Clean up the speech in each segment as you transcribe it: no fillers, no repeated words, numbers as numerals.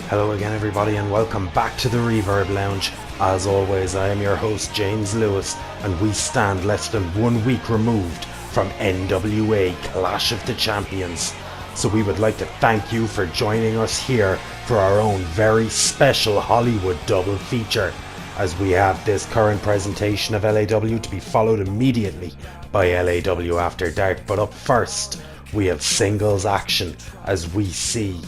Hello again everybody and welcome back to the Reverb Lounge. As always, I am your host James Lewis and we stand less than 1 week removed from NWA Clash of the Champions. So we would like to thank you for joining us here for our own very special Hollywood double feature, as we have this current presentation of LAW to be followed immediately by LAW After Dark. But up first, we have singles action as we see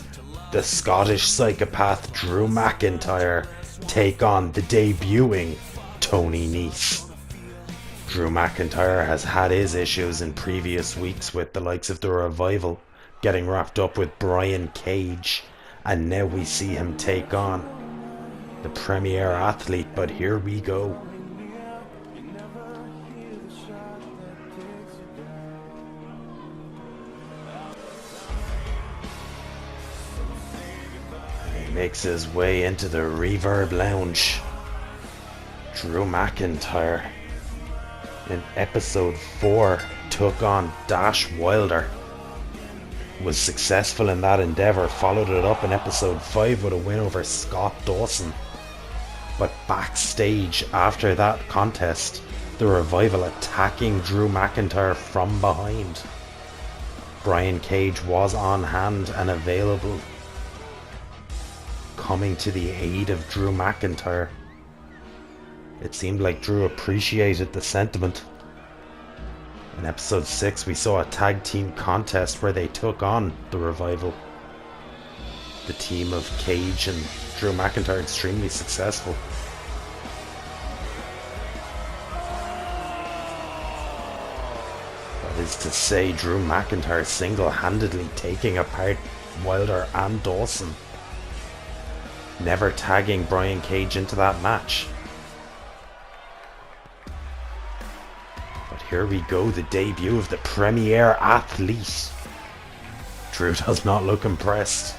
the Scottish psychopath Drew McIntyre take on the debuting Tony Nese. Drew McIntyre has had his issues in previous weeks with the likes of the Revival getting wrapped up with Brian Cage, and now we see him take on the premier athlete. But here we go. Makes his way into the Reverb Lounge. Drew McIntyre in episode 4 took on Dash Wilder. Was successful in that endeavour, followed it up in episode 5 with a win over Scott Dawson. But backstage after that contest, the Revival attacking Drew McIntyre from behind. Brian Cage was on hand and available, coming to the aid of Drew McIntyre. It seemed like Drew appreciated the sentiment. In episode 6 we saw a tag team contest where they took on the Revival. The team of Cage and Drew McIntyre extremely successful. That is to say, Drew McIntyre single-handedly taking apart Wilder and Dawson, never tagging Brian Cage into that match. But here we go, the debut of the premier athlete. Drew does not look impressed.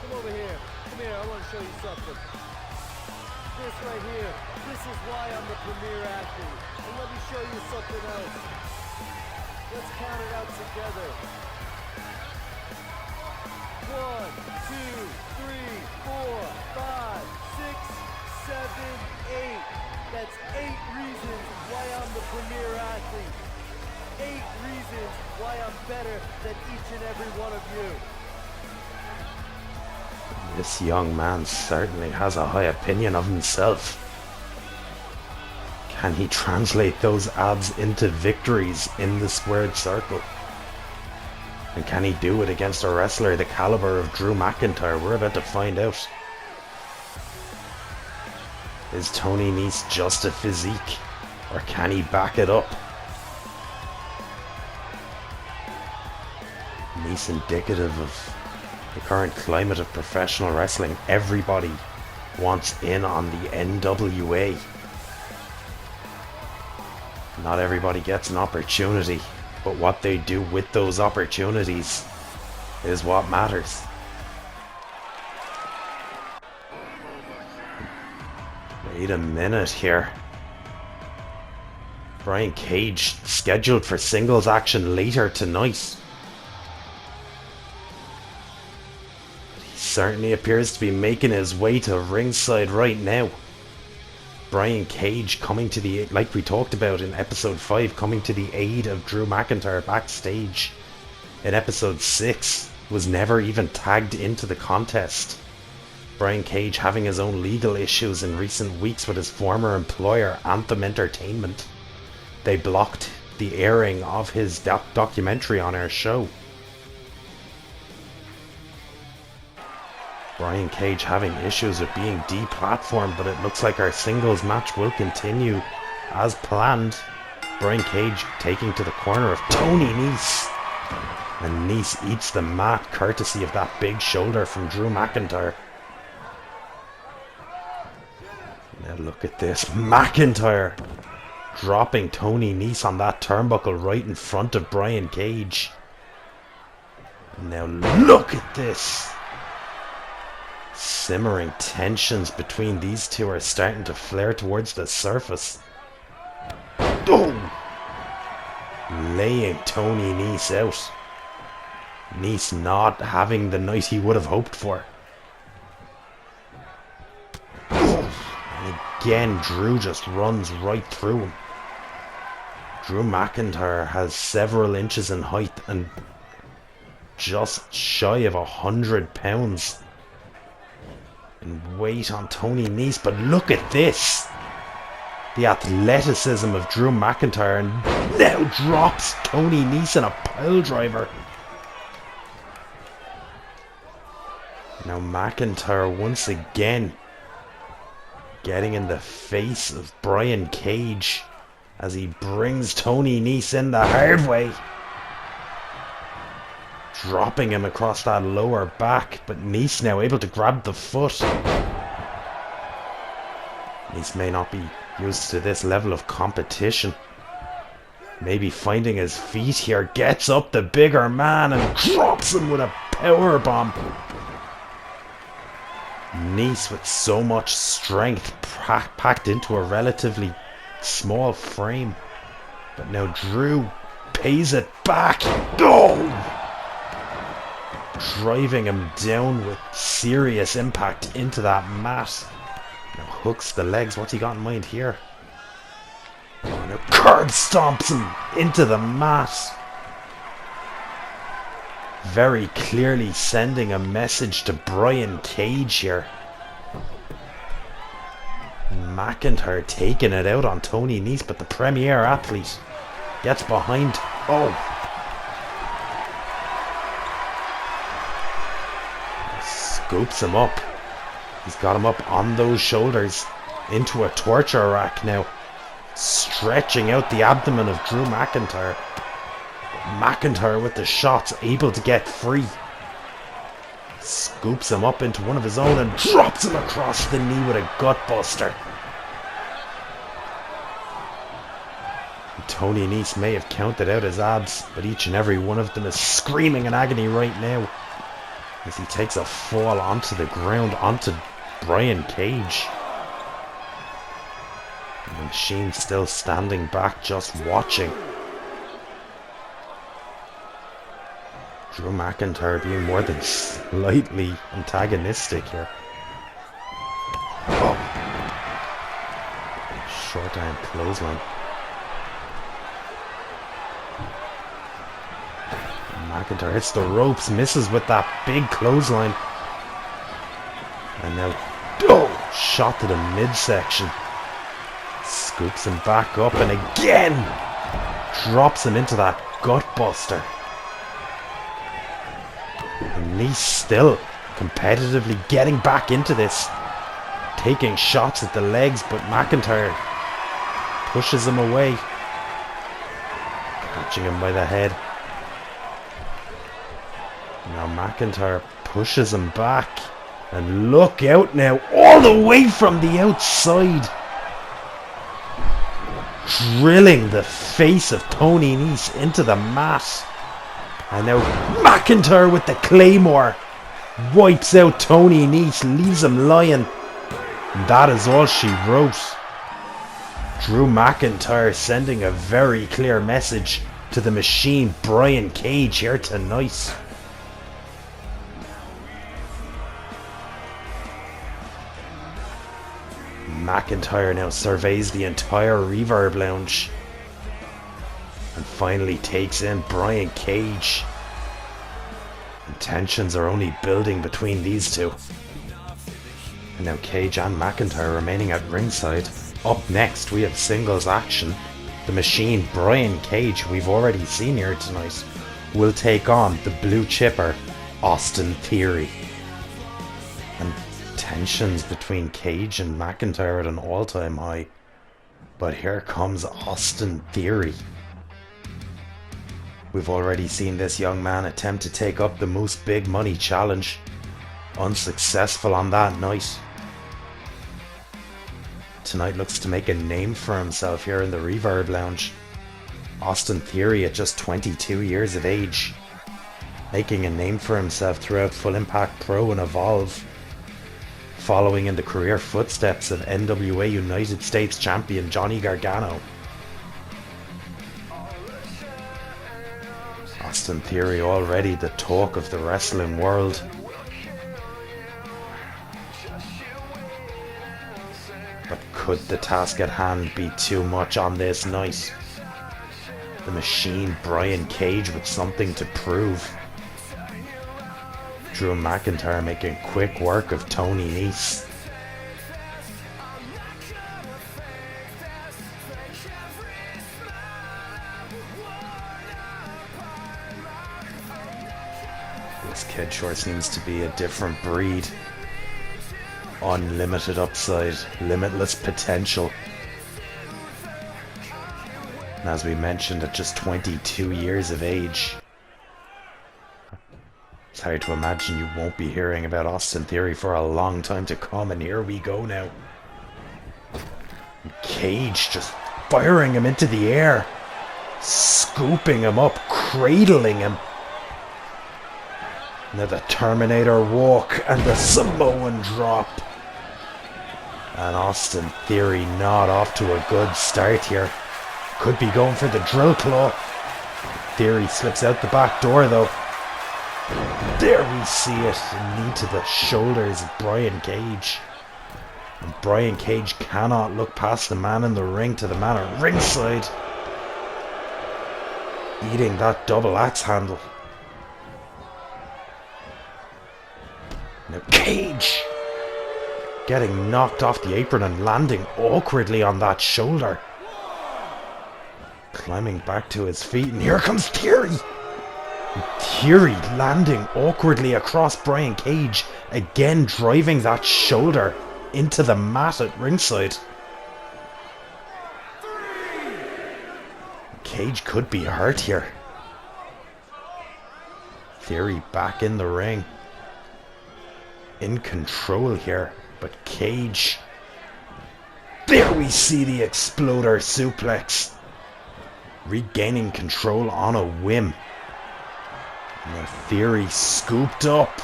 Come over here. Come here, I want to show you something. This right here, this is why I'm the premier athlete. And let me show you something else. Let's count it out together. 1, 2, 3, 4, 5, 6, 7, 8. That's 8 reasons why I'm the premier athlete. 8 reasons why I'm better than each and every one of you. This young man certainly has a high opinion of himself. Can he translate those abs into victories in the squared circle? And can he do it against a wrestler the caliber of Drew McIntyre? We're about to find out. Is Tony Nese just a physique, or can he back it up? Nese indicative of the current climate of professional wrestling. Everybody wants in on the NWA. Not everybody gets an opportunity, but what they do with those opportunities is what matters. Wait a minute here. Brian Cage scheduled for singles action later tonight. Certainly appears to be making his way to ringside right now. Brian Cage coming to the, like we talked about in episode 5, coming to the aid of Drew McIntyre backstage. In episode 6, was never even tagged into the contest. Brian Cage having his own legal issues in recent weeks with his former employer, Anthem Entertainment. They blocked the airing of his documentary on our show. Brian Cage having issues with being deplatformed, but it looks like our singles match will continue as planned. Brian Cage taking to the corner of Tony Nese, and Nese eats the mat courtesy of that big shoulder from Drew McIntyre. Now look at this, McIntyre dropping Tony Nese on that turnbuckle right in front of Brian Cage. Now look at this. Simmering tensions between these two are starting to flare towards the surface. Oh! Laying Tony Nese out. Nese not having the night he would have hoped for. And again, Drew just runs right through him. Drew McIntyre has several inches in height and just shy of 100 pounds in weight on Tony Nese. But look at this. The athleticism of Drew McIntyre, and now drops Tony Nese in a pile driver. Now McIntyre once again getting in the face of Brian Cage as he brings Tony Nese in the hard way. Dropping him across that lower back, but Nese now able to grab the foot. Nese may not be used to this level of competition. Maybe finding his feet here, gets up the bigger man and drops him with a power bomb. Nese with so much strength packed into a relatively small frame. But now Drew pays it back. Oh! Driving him down with serious impact into that mat. Now hooks the legs. What's he got in mind here? Oh, now curb stomps him into the mat. Very clearly sending a message to Brian Cage here. McIntyre taking it out on Tony Nese, but the premier athlete gets behind. Oh! Scoops him up. He's got him up on those shoulders into a torture rack now. Stretching out the abdomen of Drew McIntyre. McIntyre with the shots, able to get free. Scoops him up into one of his own and drops him across the knee with a gut buster. Tony Nese may have counted out his abs, but each and every one of them is screaming in agony right now as he takes a fall onto the ground, onto Brian Cage. And the Machine still standing back, just watching. Drew McIntyre being more than slightly antagonistic here. Oh. Short arm clothesline. McIntyre hits the ropes, misses with that big clothesline. And now, oh, shot to the midsection. Scoops him back up and again drops him into that gut buster. And Nese still competitively getting back into this, taking shots at the legs, but McIntyre pushes him away, catching him by the head. Now McIntyre pushes him back, and look out now, all the way from the outside, drilling the face of Tony Nese into the mat. And now McIntyre with the Claymore wipes out Tony Nese, leaves him lying. And that is all she wrote. Drew McIntyre sending a very clear message to the Machine, Brian Cage, here tonight. McIntyre now surveys the entire Reverb Lounge and finally takes in Brian Cage. And tensions are only building between these two. And now Cage and McIntyre remaining at ringside. Up next we have singles action. The Machine, Brian Cage, we've already seen here tonight, will take on the Blue Chipper, Austin Theory. And tensions between Cage and McIntyre at an all-time high. But here comes Austin Theory. We've already seen this young man attempt to take up the Moose Big Money Challenge. Unsuccessful on that night. Tonight looks to make a name for himself here in the Reverb Lounge. Austin Theory at just 22 years of age. Making a name for himself throughout Full Impact Pro and Evolve. following in the career footsteps of NWA United States Champion Johnny Gargano. Austin Theory already the talk of the wrestling world. But could the task at hand be too much on this night? The Machine Brian Cage with something to prove. Drew McIntyre making quick work of Tony Nese. This kid sure seems to be a different breed. Unlimited upside, limitless potential. And as we mentioned, at just 22 years of age, it's hard to imagine you won't be hearing about Austin Theory for a long time to come, and here we go now. Cage just firing him into the air, scooping him up, cradling him. Now the Terminator walk and the Samoan drop. And Austin Theory not off to a good start here. Could be going for the drill claw. Theory slips out the back door though. There we see it. A knee to the shoulders of Brian Cage. And Brian Cage cannot look past the man in the ring to the man at ringside. Eating that double axe handle. Now Cage getting knocked off the apron and landing awkwardly on that shoulder. Climbing back to his feet, and here comes Theory. Theory landing awkwardly across Brian Cage, again driving that shoulder into the mat at ringside. Cage could be hurt here. Theory back in the ring. In control here, but Cage. There we see the exploder suplex. Regaining control on a whim. And the Theory scooped up.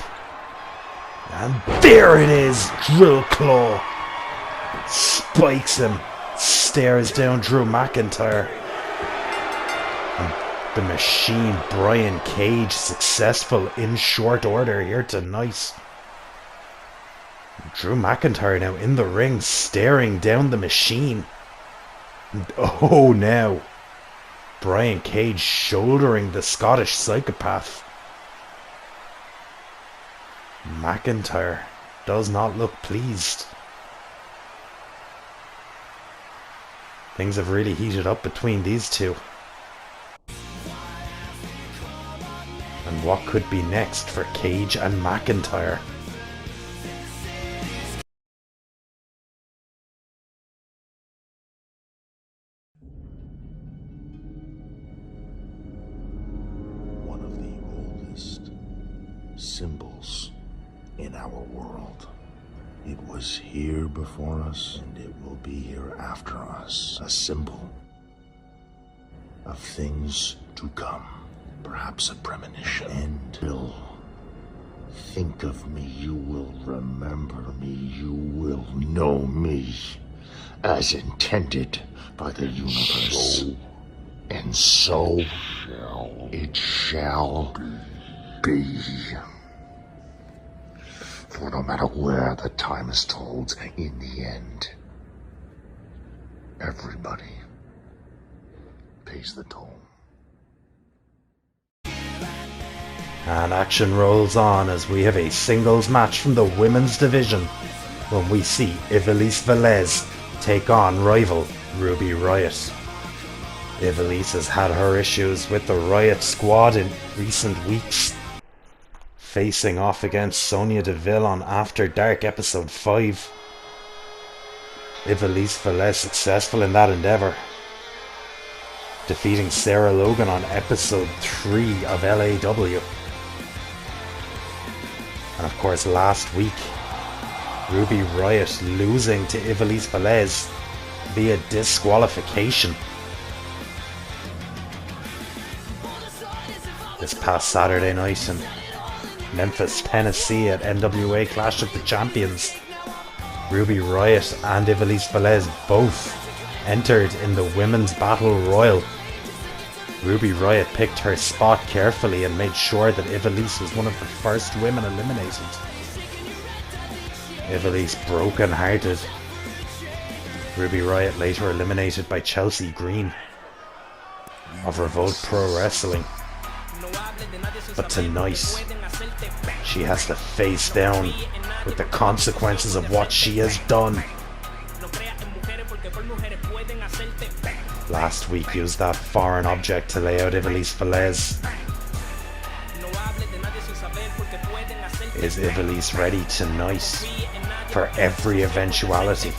And there it is! Drill claw. Spikes him. Stares down Drew McIntyre. And the Machine Brian Cage successful in short order here tonight. Drew McIntyre now in the ring staring down the Machine. And oh now. Brian Cage shouldering the Scottish psychopath. McIntyre does not look pleased. Things have really heated up between these two. And what could be next for Cage and McIntyre? Symbols in our world. It was here before us, and it will be here after us. A symbol of things to come. Perhaps a premonition. And will think of me. You will remember me. You will know me as intended by the universe. And so it shall be. For no matter where the time is told, in the end, everybody pays the toll. And action rolls on as we have a singles match from the women's division when we see Ivellise Velez take on rival Ruby Riott. Ivellise has had her issues with the Riott squad in recent weeks, facing off against Sonya Deville on After Dark episode 5. Ivellise Velez successful in that endeavour, defeating Sarah Logan on episode 3 of LAW. And of course last week, Ruby Riott losing to Ivellise Velez via disqualification. This past Saturday night in Memphis, Tennessee at NWA Clash of the Champions, Ruby Riott and Ivellise Velez both entered in the Women's Battle Royal. Ruby Riott picked her spot carefully and made sure that Ivellise was one of the first women eliminated. Ivellise broken hearted. Ruby Riott later eliminated by Chelsea Green of Revolt Pro Wrestling. But tonight, she has to face down with the consequences of what she has done. Last week used that foreign object to lay out Ivellise Velez. Is Ivellise ready tonight for every eventuality?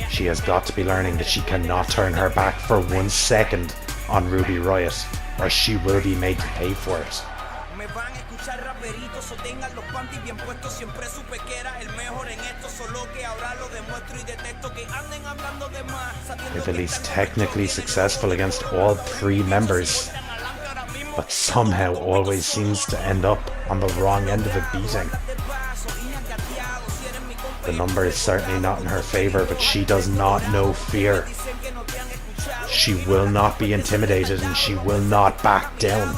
She has got to be learning that she cannot turn her back for 1 second on Ruby Riott, or she will be made to pay for it. Ivellise technically successful against all 3 members, but somehow always seems to end up on the wrong end of a beating. The number is certainly not in her favour, but she does not know fear. She will not be intimidated and she will not back down.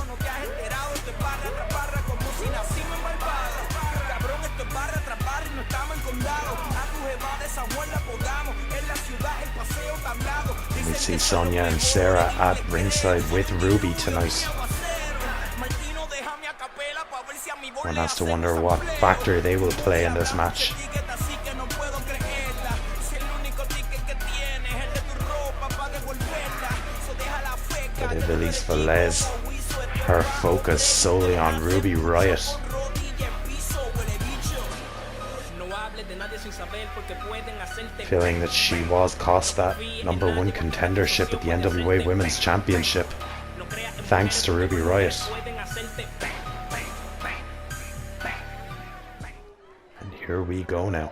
We see Sonya and Sarah at ringside with Ruby tonight. One has to wonder what factor they will play in this match. But Ivellise Velez, her focus solely on Ruby Riott. Feeling that she was cost that #1 contendership at the NWA Women's Championship, thanks to Ruby Riott. And here we go now.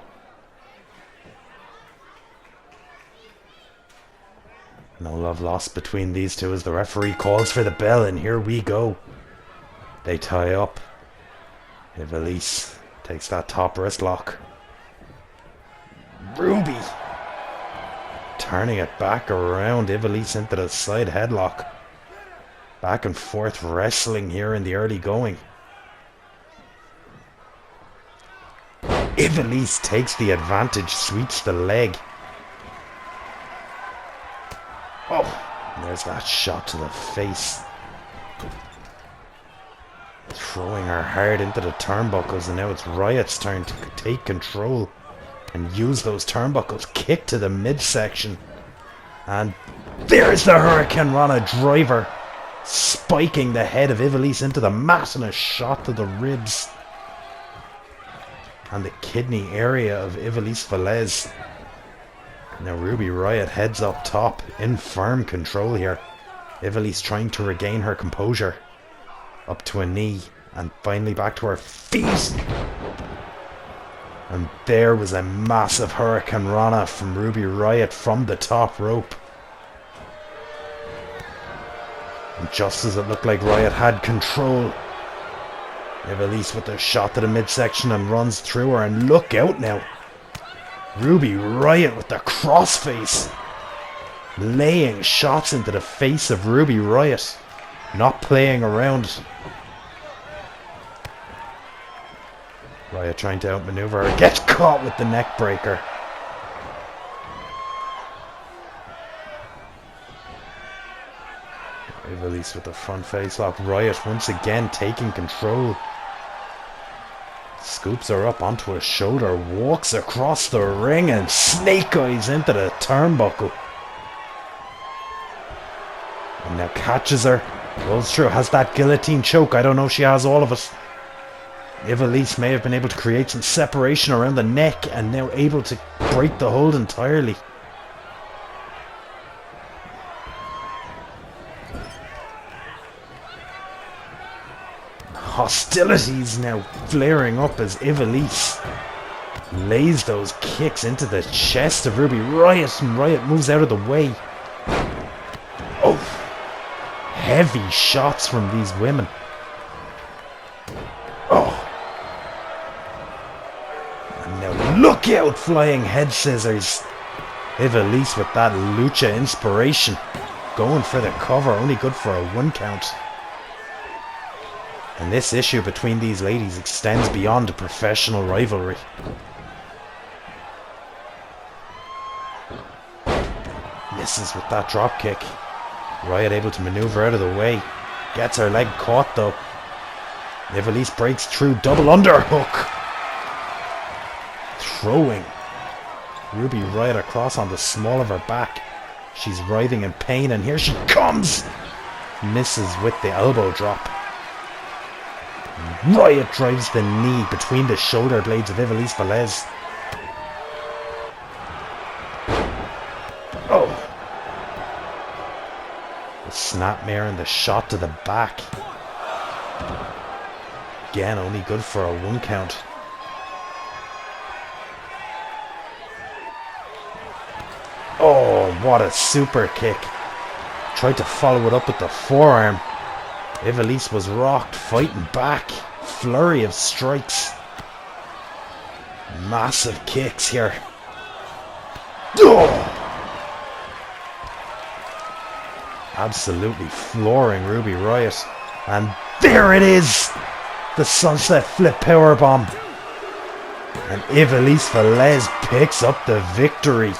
No love lost between these two as the referee calls for the bell, and here we go. They tie up. Ivellise takes that top wrist lock. Ruby turning it back around. Ivellise into the side headlock. Back and forth wrestling here in the early going. Ivellise takes the advantage, sweeps the leg. Oh, and there's that shot to the face. Throwing her hard into the turnbuckles, and now it's Riott's turn to take control and use those turnbuckles. Kick to the midsection. And there's the Hurricane Rana driver, spiking the head of Ivellise into the mat, and a shot to the ribs and the kidney area of Ivellise Velez. Now Ruby Riott heads up top in firm control here. Ivellise trying to regain her composure. Up to a knee and finally back to her feet. And there was a massive Hurricane Rana from Ruby Riott from the top rope. And just as it looked like Riott had control, Ivellise with a shot to the midsection and runs through her, and look out now. Ruby Riott with the crossface, laying shots into the face of Ruby Riott, not playing around. Riott trying to outmaneuver her, gets caught with the neck breaker. Ivellise with the front face lock. Riott once again taking control. Scoops her up onto his shoulder, walks across the ring and snake eyes into the turnbuckle. And now catches her, rolls through, has that guillotine choke. I don't know if she has all of it. Ivellise may have been able to create some separation around the neck and now able to break the hold entirely. Hostilities now flaring up as Ivellise lays those kicks into the chest of Ruby Riott, and Riott moves out of the way. Oh, heavy shots from these women. Oh, and now look out! Flying head scissors. Ivellise with that lucha inspiration. Going for the cover, only good for a 1 count. And this issue between these ladies extends beyond a professional rivalry. Misses with that drop kick. Riott able to maneuver out of the way. Gets her leg caught though. Ivellise breaks through, double underhook. Throwing Ruby Riott across on the small of her back. She's writhing in pain, and here she comes! Misses with the elbow drop. Riott drives the knee between the shoulder blades of Ivellise Velez. Oh! The snapmare and the shot to the back. Again, only good for a 1 count. Oh, what a super kick. Tried to follow it up with the forearm. Ivellise was rocked, fighting back. Flurry of strikes. Massive kicks here. Oh! Absolutely flooring Ruby Riott. And there it is! The sunset flip powerbomb. And Ivellise Velez picks up the victory.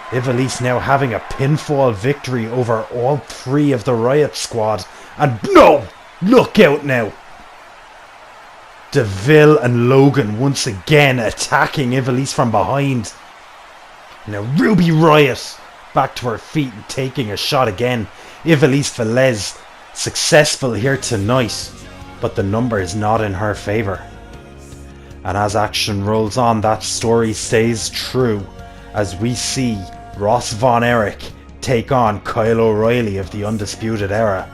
Ivellise now having a pinfall victory over all 3 of the Riott squad. And no! Look out now! Deville and Logan once again attacking Ivellise from behind. Now Ruby Riott back to her feet and taking a shot again. Ivellise Velez successful here tonight, but the number is not in her favour. And as action rolls on, that story stays true as we see Ross Von Erich take on Kyle O'Reilly of the Undisputed Era.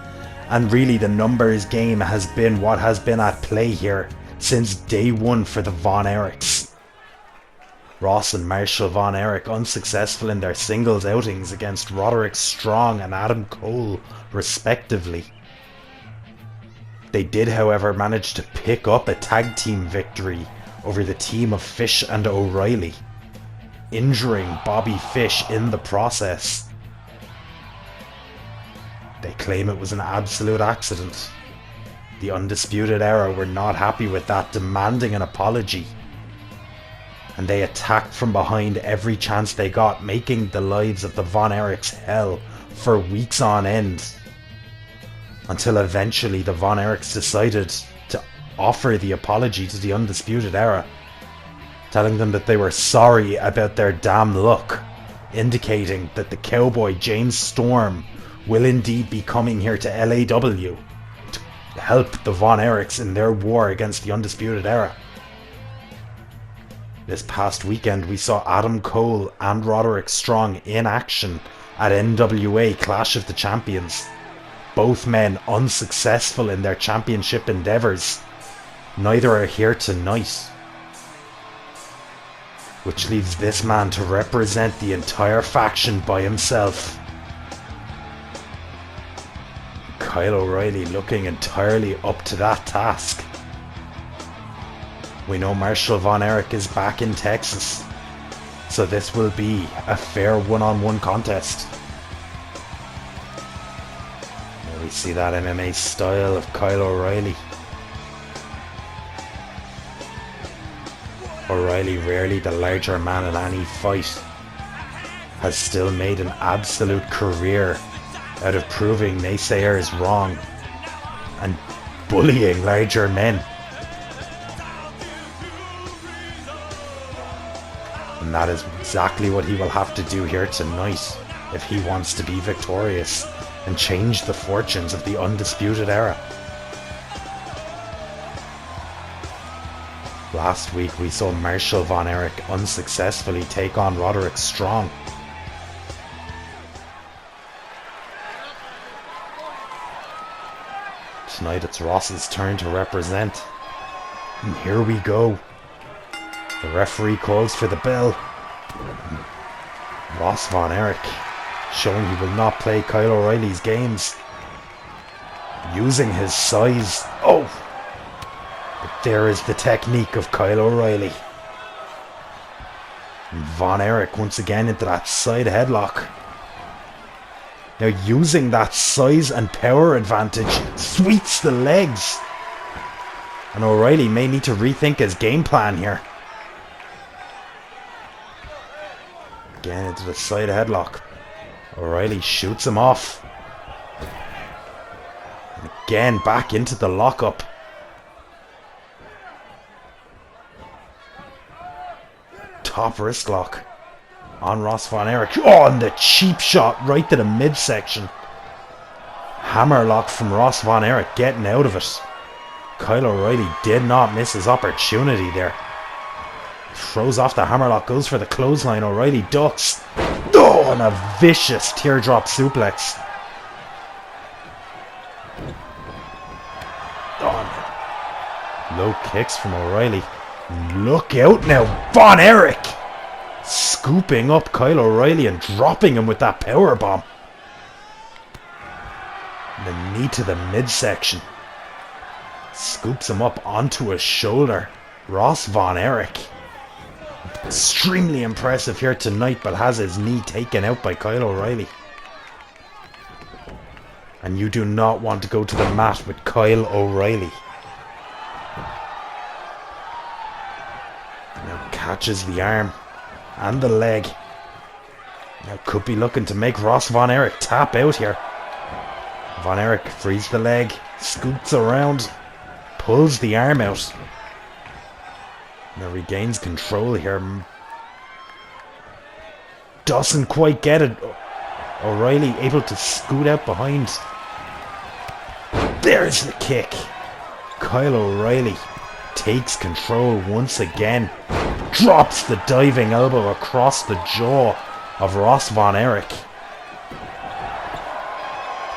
And really the numbers game has been what has been at play here since day one for the Von Erichs. Ross and Marshall Von Erich unsuccessful in their singles outings against Roderick Strong and Adam Cole respectively. They did however manage to pick up a tag team victory over the team of Fish and O'Reilly, injuring Bobby Fish in the process. They claim it was an absolute accident. The Undisputed Era were not happy with that, demanding an apology. And they attacked from behind every chance they got, making the lives of the Von Erichs hell for weeks on end. Until eventually the Von Erichs decided to offer the apology to the Undisputed Era, telling them that they were sorry about their damn luck, indicating that the cowboy James Storm will indeed be coming here to LAW to help the Von Erichs in their war against the Undisputed Era. This past weekend we saw Adam Cole and Roderick Strong in action at NWA Clash of the Champions. Both men unsuccessful in their championship endeavours. Neither are here tonight, which leaves this man to represent the entire faction by himself. Kyle O'Reilly looking entirely up to that task. We know Marshall Von Erich is back in Texas, so this will be a fair one-on-one contest. There we see that MMA style of Kyle O'Reilly. O'Reilly, rarely the larger man in any fight, has still made an absolute career out of proving naysayers wrong and bullying larger men. And that is exactly what he will have to do here tonight if he wants to be victorious and change the fortunes of the Undisputed Era. Last week we saw Marshall Von Erich unsuccessfully take on Roderick Strong. Tonight it's Ross's turn to represent. And here we go. The referee calls for the bell. Ross Von Erich showing he will not play Kyle O'Reilly's games. Using his size. Oh! But there is the technique of Kyle O'Reilly. And Von Erich once again into that side headlock. Now using that size and power advantage, sweeps the legs. And O'Reilly may need to rethink his game plan here. Again into the side headlock. O'Reilly shoots him off. And again back into the lockup. Top wrist lock on Ross Von Erich. Oh, and the cheap shot right to the midsection. Hammerlock from Ross Von Erich getting out of it. Kyle O'Reilly did not miss his opportunity there. Throws off the hammerlock, goes for the clothesline. O'Reilly ducks. Oh, and a vicious teardrop suplex. Oh, low kicks from O'Reilly. Look out now, Von Erich! Scooping up Kyle O'Reilly and dropping him with that powerbomb. The knee to the midsection. Scoops him up onto his shoulder. Ross Von Erich. Extremely impressive here tonight, but has his knee taken out by Kyle O'Reilly. And you do not want to go to the mat with Kyle O'Reilly. Now catches the arm and the leg. Now could be looking to make Ross Von Erich tap out here. Von Erich frees the leg, scoots around, pulls the arm out. Now regains control here. Doesn't quite get it. O'Reilly able to scoot out behind. There's the kick. Kyle O'Reilly takes control once again. Drops the diving elbow across the jaw of Ross Von Erich.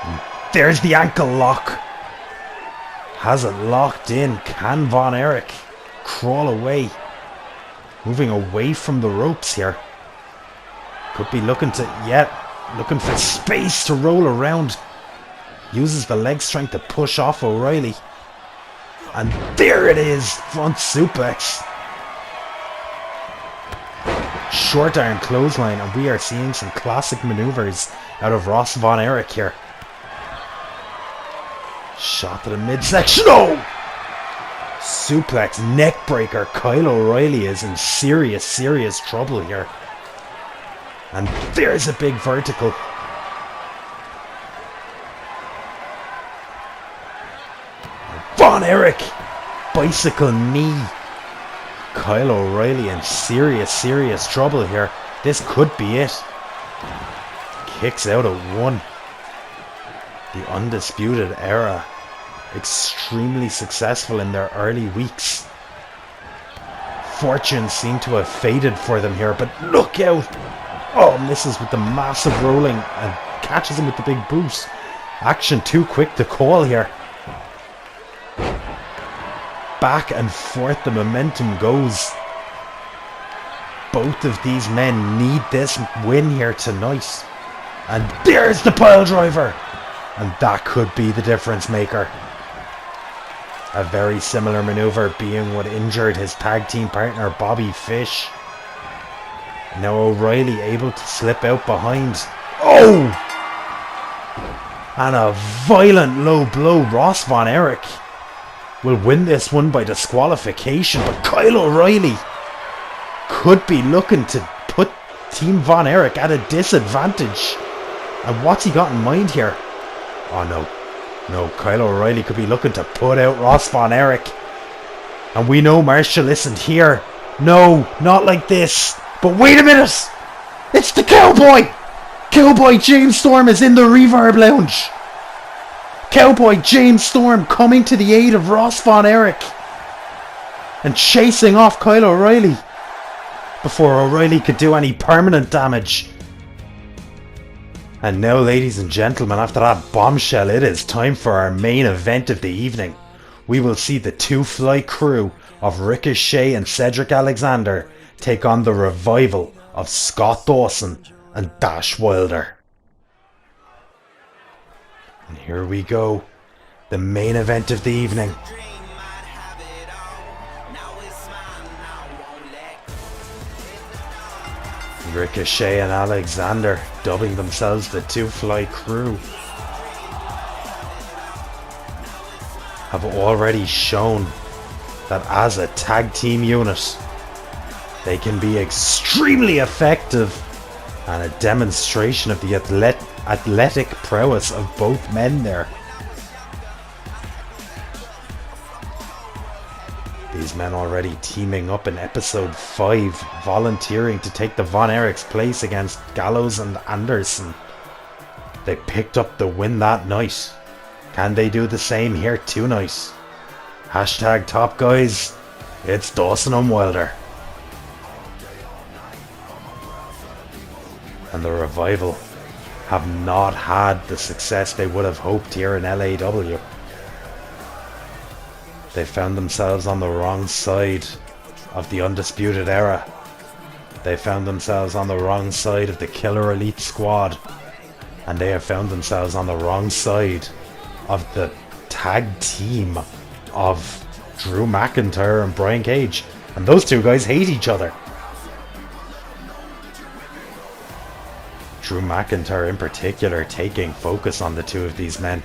And there's the ankle lock. Has it locked in. Can Von Erich crawl away? Moving away from the ropes here. Could be looking for space to roll around. Uses the leg strength to push off O'Reilly. And there it is. Front suplex. Short arm clothesline, and we are seeing some classic maneuvers out of Ross Von Erich here. Shot to the midsection. Oh! Suplex, neckbreaker. Kyle O'Reilly is in serious, serious trouble here. And there's a big vertical. Von Erich, bicycle knee. Kyle O'Reilly in serious, serious trouble here. This could be it. Kicks out at one. The Undisputed Era, extremely successful in their early weeks. Fortune seemed to have faded for them here, but look out! Oh, misses with the massive rolling and catches him with the big boot. Action too quick to call here. Back and forth the momentum goes. Both of these men need this win here tonight. And there's the pile driver. And that could be the difference maker. A very similar maneuver being what injured his tag team partner Bobby Fish. Now O'Reilly able to slip out behind. Oh! And a violent low blow. Ross Von Erich will win this one by disqualification, but Kyle O'Reilly could be looking to put Team Von Erich at a disadvantage. And what's he got in mind here? Oh no. No, Kyle O'Reilly could be looking to put out Ross Von Erich. And we know Marshall isn't here. No, not like this. But wait a minute! It's the Cowboy! Cowboy James Storm is in the Reverb Lounge. Cowboy James Storm coming to the aid of Ross Von Erich. And chasing off Kyle O'Reilly. Before O'Reilly could do any permanent damage. And now, ladies and gentlemen, after that bombshell, it is time for our main event of the evening. We will see the two-fly crew of Ricochet and Cedric Alexander take on the revival of Scott Dawson and Dash Wilder. And here we go, the main event of the evening. Ricochet and Alexander, dubbing themselves the Two-Fly Crew, have already shown that as a tag team unit, they can be extremely effective, and a demonstration of the athletic prowess of both men there. These men already teaming up in episode 5, volunteering to take the Von Erich's place against Gallows and Anderson. They picked up the win that night. Can they do the same here tonight? Hashtag top guys, it's Dawson and Wilder. And the Revival have not had the success they would have hoped here in LAW. They found themselves on the wrong side of the Undisputed Era. They found themselves on the wrong side of the Killer Elite Squad. And they have found themselves on the wrong side of the tag team of Drew McIntyre and Brian Cage. And those two guys hate each other. Drew McIntyre in particular taking focus on the two of these men.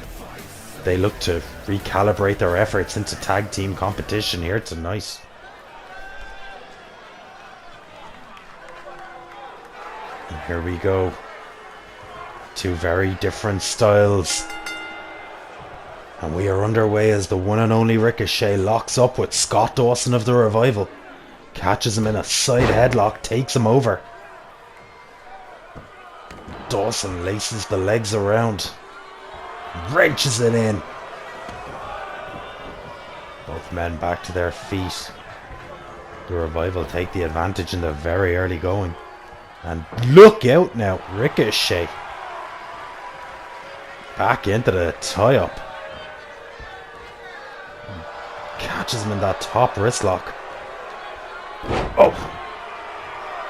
They look to recalibrate their efforts into tag team competition here tonight. And here we go. Two very different styles. And we are underway as the one and only Ricochet locks up with Scott Dawson of the Revival. Catches him in a side headlock, takes him over. Dawson laces the legs around. Wrenches it in. Both men back to their feet. The Revival take the advantage in the very early going. And look out now, Ricochet. Back into the tie-up. Catches him in that top wrist lock. Oh!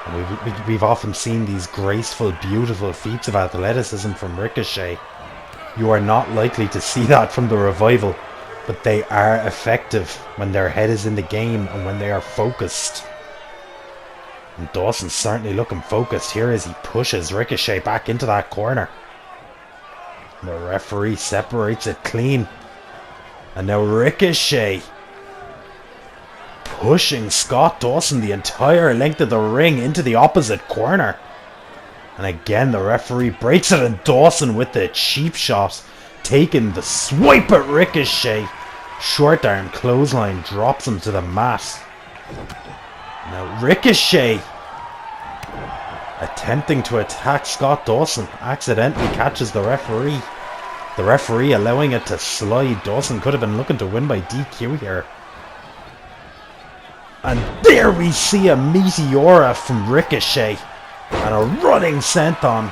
And we've often seen these graceful, beautiful feats of athleticism from Ricochet. You are not likely to see that from the Revival, but they are effective when their head is in the game and when they are focused. And Dawson's certainly looking focused here as he pushes Ricochet back into that corner. And the referee separates it clean. And now Ricochet pushing Scott Dawson the entire length of the ring into the opposite corner. And again the referee breaks it, and Dawson with the cheap shot, taking the swipe at Ricochet. Short arm clothesline drops him to the mat. Now Ricochet attempting to attack Scott Dawson, accidentally catches the referee. The referee allowing it to slide. Dawson could have been looking to win by DQ here. And there we see a Meteora from Ricochet. And a running senton.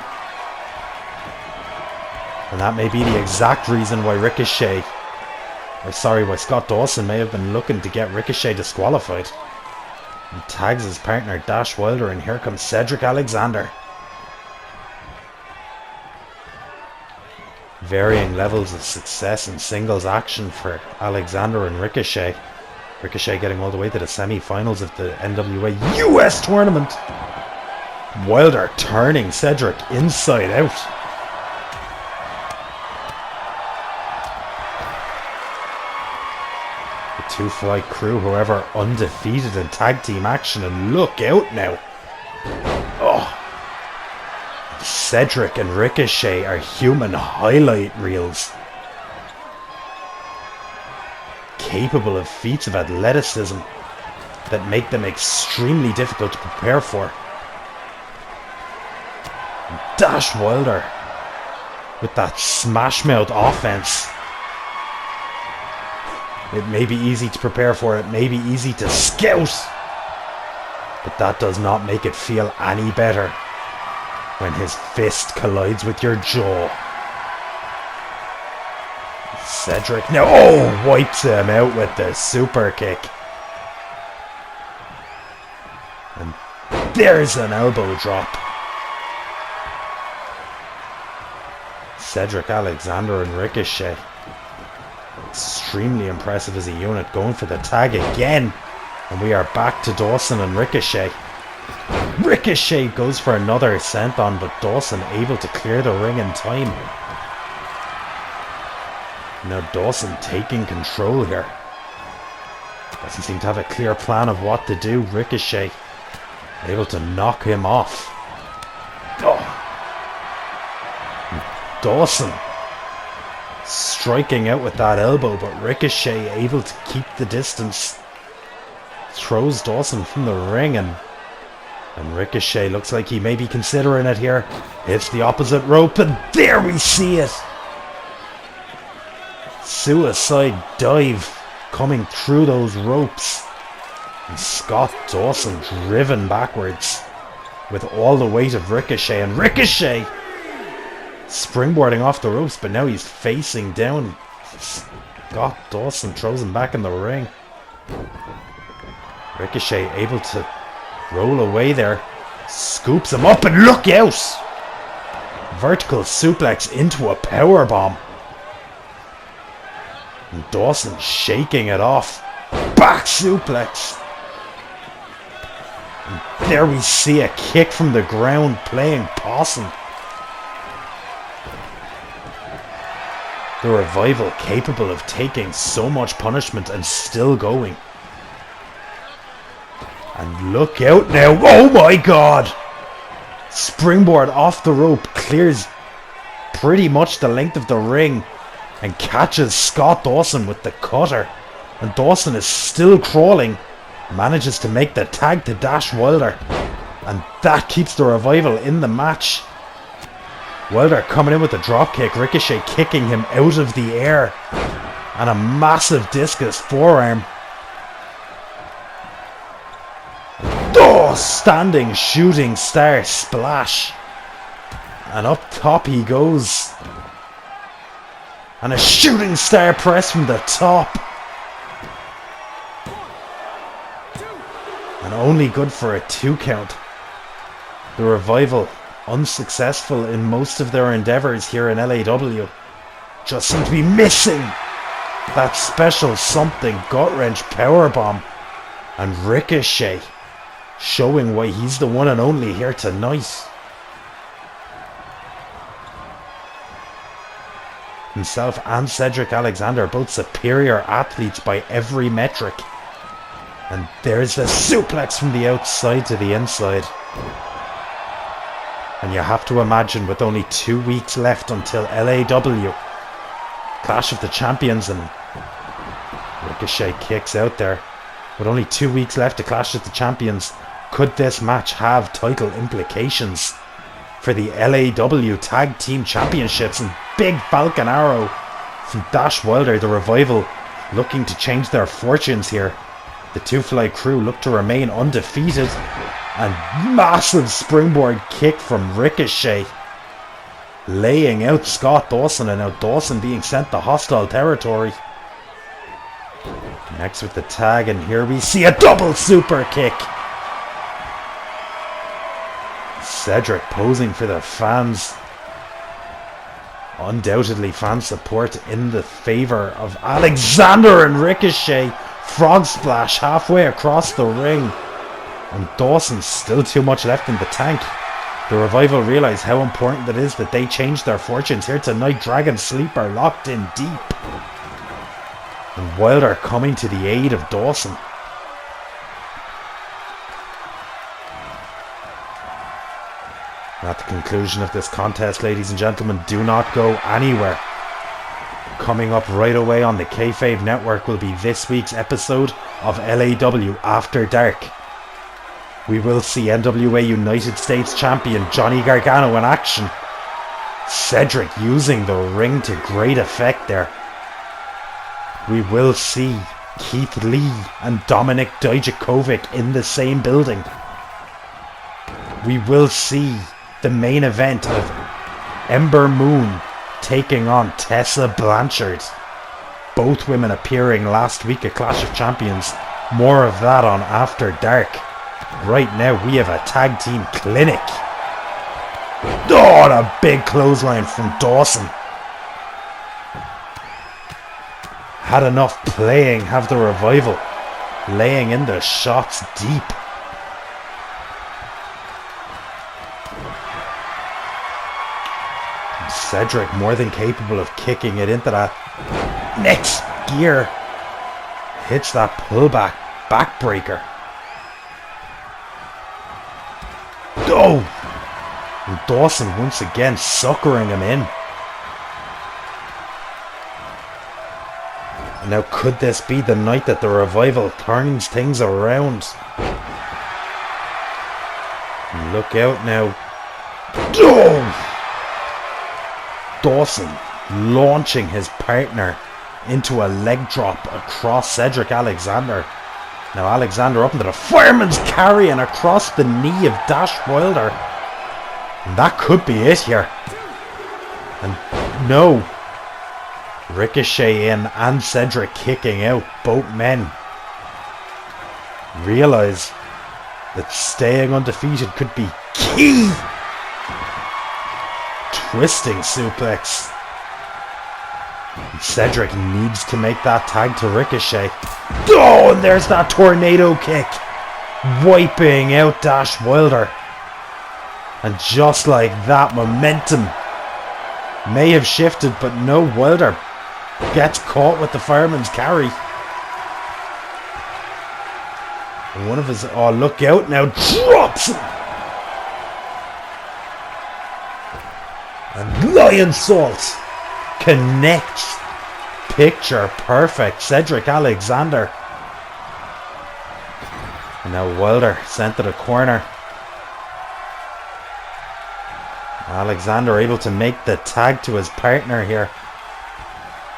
And that may be the exact reason why why Scott Dawson may have been looking to get Ricochet disqualified. He tags his partner Dash Wilder, and here comes Cedric Alexander. Varying levels of success in singles action for Alexander and Ricochet. Ricochet getting all the way to the semi-finals of the NWA US tournament. Wilder turning Cedric inside out. The Two-Fly Crew, however, undefeated in tag team action, and look out now. Oh. Cedric and Ricochet are human highlight reels. Capable of feats of athleticism that make them extremely difficult to prepare for. Dash Wilder with that smash mouth offense. It may be easy to prepare for, it may be easy to scout, but that does not make it feel any better when his fist collides with your jaw. Cedric now, wipes him out with the super kick. And there's an elbow drop. Cedric Alexander and Ricochet, extremely impressive as a unit, going for the tag again. And we are back to Dawson and Ricochet. Ricochet goes for another senton, but Dawson able to clear the ring in time. Now Dawson taking control here. Doesn't seem to have a clear plan of what to do. Ricochet able to knock him off. Oh. Dawson striking out with that elbow, but Ricochet able to keep the distance. Throws Dawson from the ring, and Ricochet looks like he may be considering it here. Hits the opposite rope, and there we see it. Suicide dive coming through those ropes. And Scott Dawson driven backwards with all the weight of Ricochet. And Ricochet springboarding off the ropes, but now he's facing down. Scott Dawson throws him back in the ring. Ricochet able to roll away there. Scoops him up, and look out! Vertical suplex into a powerbomb. And Dawson shaking it off. Back suplex. And there we see a kick from the ground playing possum. The Revival capable of taking so much punishment and still going. And look out now. Oh my god! Springboard off the rope, clears pretty much the length of the ring and catches Scott Dawson with the cutter. And Dawson is still crawling. Manages to make the tag to Dash Wilder. And that keeps the Revival in the match. Wilder coming in with a dropkick. Ricochet kicking him out of the air. And a massive discus forearm. Oh, standing shooting star splash. And up top he goes. And a shooting star press from the top. And only good for a 2 count. The Revival unsuccessful in most of their endeavours here in LAW. Just seem to be missing that special something gut-wrench powerbomb. And Ricochet showing why he's the one and only here tonight. Himself and Cedric Alexander, both superior athletes by every metric. And there's the suplex from the outside to the inside. And you have to imagine, with only 2 weeks left until LAW Clash of the Champions, and Ricochet kicks out there. With only 2 weeks left to Clash of the Champions, could this match have title implications for the LAW Tag Team Championships? And big Falcon Arrow from Dash Wilder. The Revival looking to change their fortunes here. The Two Fly Crew look to remain undefeated. And massive springboard kick from Ricochet, laying out Scott Dawson, and now Dawson being sent to hostile territory. Next with the tag, and here we see a double super kick. Cedric posing for the fans. Undoubtedly fan support in the favour of Alexander, and Ricochet frog splash halfway across the ring. And Dawson still too much left in the tank. The Revival realise how important it is that they change their fortunes here tonight. Dragon Sleeper locked in deep. And Wilder coming to the aid of Dawson. At the conclusion of this contest, ladies and gentlemen, do not go anywhere. Coming up right away on the Kayfabe Network will be this week's episode of LAW After Dark. We will see NWA United States Champion Johnny Gargano in action. Cedric using the ring to great effect there. We will see Keith Lee and Dominik Dijakovic in the same building. We will see the main event of Ember Moon taking on Tessa Blanchard. Both women appearing last week at Clash of Champions. More of that on After Dark. Right now we have a tag team clinic. Oh, and a big clothesline from Dawson. Had enough playing, have the Revival laying in the shots deep. Cedric more than capable of kicking it into that next gear. Hits that pullback backbreaker. Oh! And Dawson once again suckering him in. And now could this be the night that the revival turns things around? Look out now. Oh! Dawson launching his partner into a leg drop across Cedric Alexander. Now Alexander up into the fireman's carry and across the knee of Dash Wilder. And that could be it here. And no. Ricochet in and Cedric kicking out. Both men realize that staying undefeated could be key. Twisting suplex. Cedric needs to make that tag to Ricochet. Oh, and there's that tornado kick. Wiping out Dash Wilder. And just like that, momentum may have shifted, but no, Wilder gets caught with the fireman's carry. And one of his, oh look out now, drops him. And Lion Salt connects. Picture perfect. Cedric Alexander. And now Wilder sent to the corner. Alexander able to make the tag to his partner here.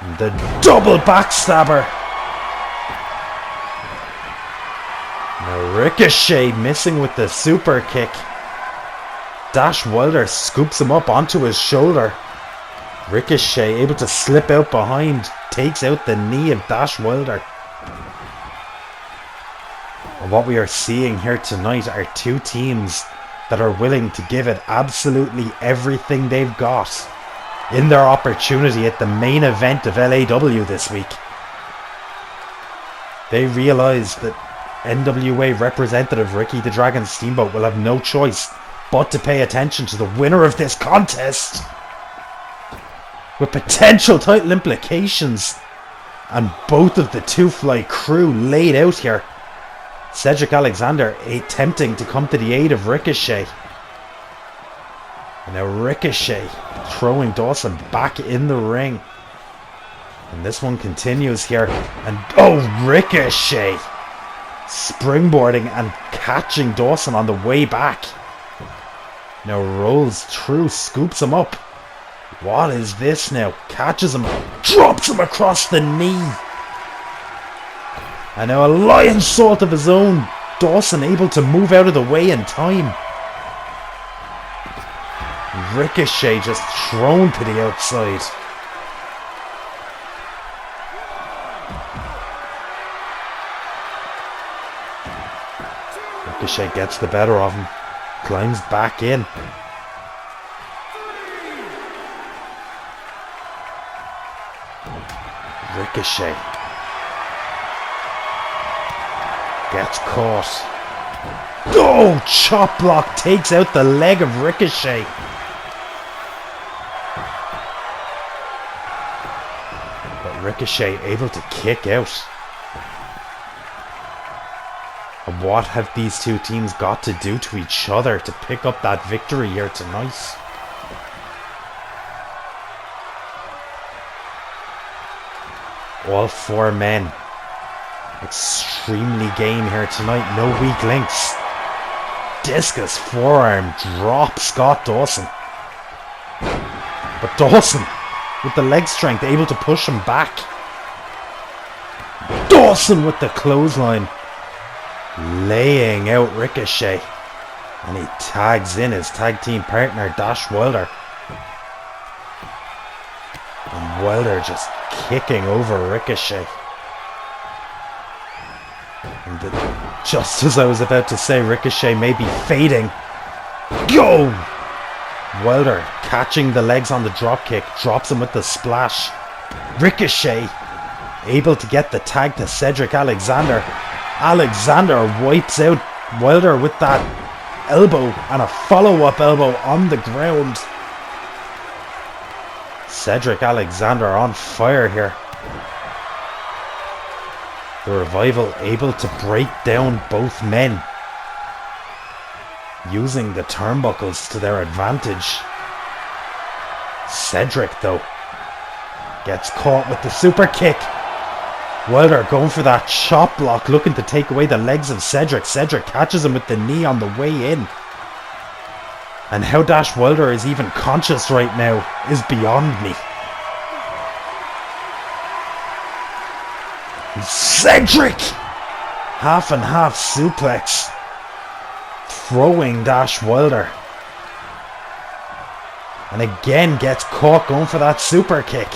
And the double backstabber. Now Ricochet missing with the super kick. Dash Wilder scoops him up onto his shoulder. Ricochet able to slip out behind, takes out the knee of Dash Wilder. And what we are seeing here tonight are two teams that are willing to give it absolutely everything they've got in their opportunity at the main event of LAW this week. They realise that NWA representative Ricky the Dragon Steamboat will have no choice but to pay attention to the winner of this contest, with potential title implications, and both of the Two Fly crew laid out here. Cedric Alexander attempting to come to the aid of Ricochet. And now Ricochet throwing Dawson back in the ring. And this one continues here. And oh, Ricochet springboarding and catching Dawson on the way back. Now rolls through, scoops him up. What is this now? Catches him, drops him across the knee. And now a lion salt of his own. Dawson able to move out of the way in time. Ricochet just thrown to the outside. Ricochet gets the better of him. Climbs back in. Ricochet gets caught. Oh, chop block takes out the leg of Ricochet. But Ricochet able to kick out. And what have these two teams got to do to each other to pick up that victory here tonight? All four men extremely game here tonight. No weak links. Discus forearm drop Scott Dawson. But Dawson with the leg strength able to push him back. Dawson with the clothesline. Laying out Ricochet. And he tags in his tag team partner Dash Wilder. And Wilder just kicking over Ricochet. And just as I was about to say, Ricochet may be fading. Go! Wilder catching the legs on the drop kick, drops him with the splash. Ricochet able to get the tag to Cedric Alexander. Alexander wipes out Wilder with that elbow and a follow-up elbow on the ground. Cedric Alexander on fire here. The Revival able to break down both men, using the turnbuckles to their advantage. Cedric, though, gets caught with the super kick. Wilder going for that chop block, looking to take away the legs of Cedric. Cedric catches him with the knee on the way in. And how Dash Wilder is even conscious right now is beyond me. Cedric! Half and half suplex. Throwing Dash Wilder. And again gets caught going for that super kick.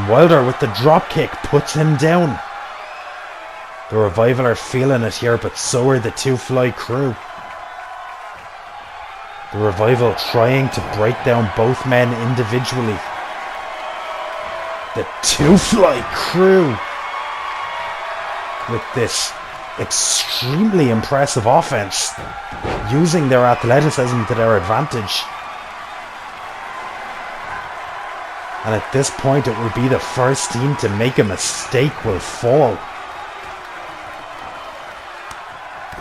Wilder with the drop kick puts him down. The Revival are feeling it here, but so are the Two Fly crew. The Revival trying to break down both men individually. The Two Fly crew with this extremely impressive offense, using their athleticism to their advantage. And at this point it will be the first team to make a mistake will fall.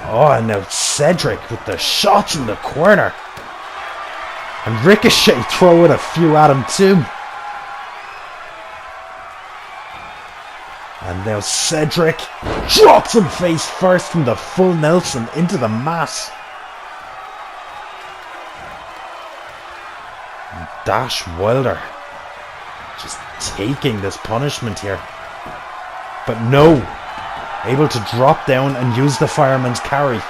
Oh, and now Cedric with the shots in the corner. And Ricochet throwing a few at him too. And now Cedric drops him face first from the full Nelson into the mat. And Dash Wilder just taking this punishment here. But no, able to drop down and use the fireman's carry.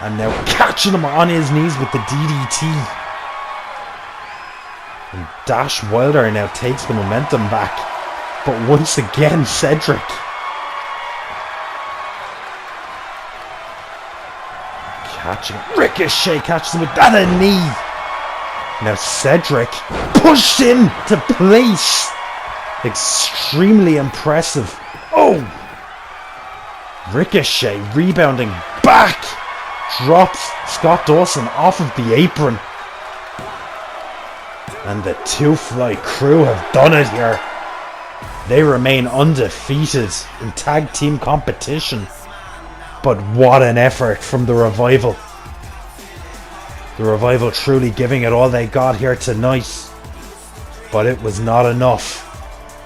And now catching him on his knees with the DDT. And Dash Wilder now takes the momentum back. But once again, Cedric. Catching Ricochet, catches him with that a knee. Now Cedric pushed into place. Extremely impressive. Oh! Ricochet rebounding back. Drops Scott Dawson off of the apron. And the Two Fly crew have done it here. They remain undefeated in tag team competition. But what an effort from the Revival. The Revival truly giving it all they got here tonight. But it was not enough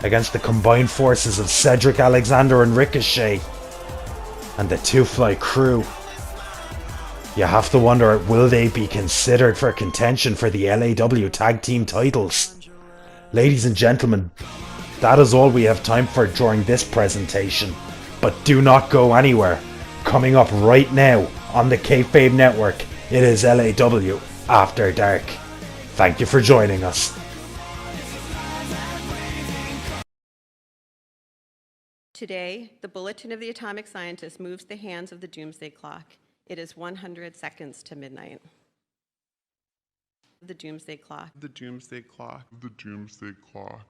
against the combined forces of Cedric Alexander and Ricochet. And the Two Fly crew. You have to wonder, will they be considered for contention for the LAW tag team titles? Ladies and gentlemen, that is all we have time for during this presentation. But do not go anywhere. Coming up right now on the Kayfabe Network, it is LAW After Dark. Thank you for joining us. Today, the Bulletin of the Atomic Scientist moves the hands of the Doomsday Clock. It is 100 seconds to midnight. The Doomsday Clock. The Doomsday Clock. The Doomsday Clock.